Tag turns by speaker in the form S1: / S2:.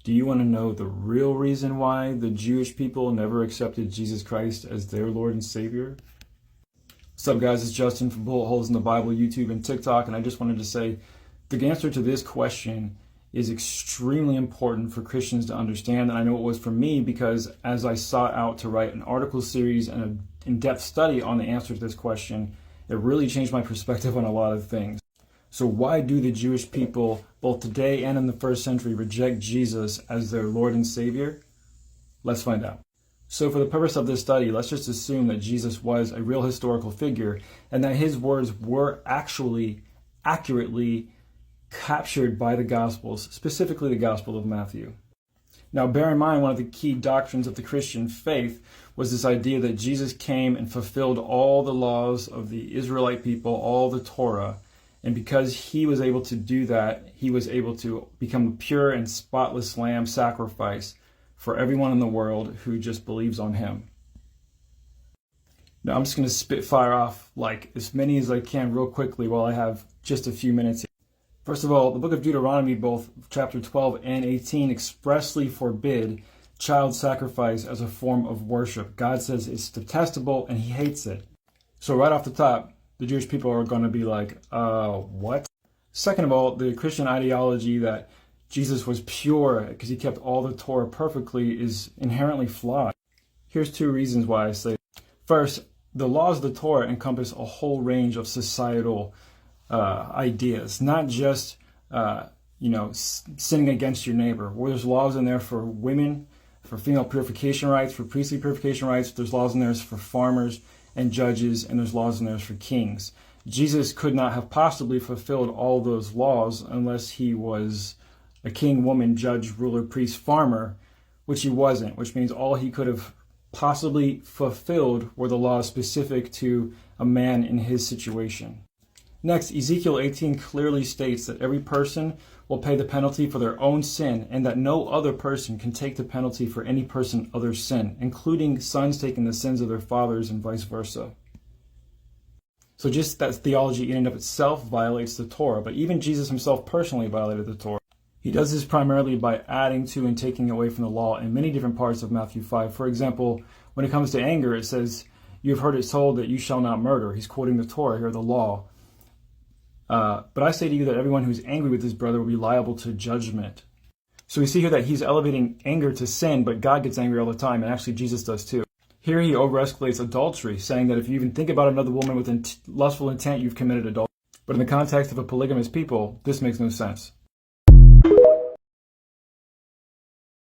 S1: Do you want to know the real reason why the Jewish people never accepted Jesus Christ as their Lord and Savior? What's up, guys? It's Justin from Bullet Holes in the Bible, YouTube, and TikTok, and I just wanted to say the answer to this question is extremely important for Christians to understand, and I know it was for me because as I sought out to write an article series and an in-depth study on the answer to this question, it really changed my perspective on a lot of things. So why do the Jewish people, both today and in the first century, reject Jesus as their Lord and Savior? Let's find out. So for the purpose of this study, let's just assume that Jesus was a real historical figure and that his words were actually accurately captured by the Gospels, specifically the Gospel of Matthew. Now, bear in mind, one of the key doctrines of the Christian faith was this idea that Jesus came and fulfilled all the laws of the Israelite people, all the Torah. And because he was able to do that, he was able to become a pure and spotless lamb sacrifice for everyone in the world who just believes on him. Now, I'm just going to spitfire off like as many as I can real quickly while I have just a few minutes. First of all, the book of Deuteronomy, both chapter 12 and 18, expressly forbid child sacrifice as a form of worship. God says it's detestable and he hates it. So right off the top, the Jewish people are going to be like, what? Second of all, the Christian ideology that Jesus was pure because he kept all the Torah perfectly is inherently flawed. Here's two reasons why I say that. First, the laws of the Torah encompass a whole range of societal ideas, not just, sinning against your neighbor. Where there's laws in there for women, for female purification rights, for priestly purification rights, there's laws in there for farmers and judges, and there's laws in there for kings. Jesus could not have possibly fulfilled all those laws unless he was a king, woman, judge, ruler, priest, farmer, which he wasn't, which means all he could have possibly fulfilled were the laws specific to a man in his situation. Next, Ezekiel 18 clearly states that every person will pay the penalty for their own sin and that no other person can take the penalty for any person other's sin, including sons taking the sins of their fathers and vice versa. So just that theology in and of itself violates the Torah, but even Jesus himself personally violated the Torah. He does this primarily by adding to and taking away from the law in many different parts of Matthew 5. For example, when it comes to anger, it says, "You've heard it told that you shall not murder." He's quoting the Torah here, the law. But I say to you that everyone who's angry with his brother will be liable to judgment. So we see here that he's elevating anger to sin, but God gets angry all the time, and actually Jesus does too. Here he over-escalates adultery, saying that if you even think about another woman with lustful intent, you've committed adultery. But in the context of a polygamous people, this makes no sense.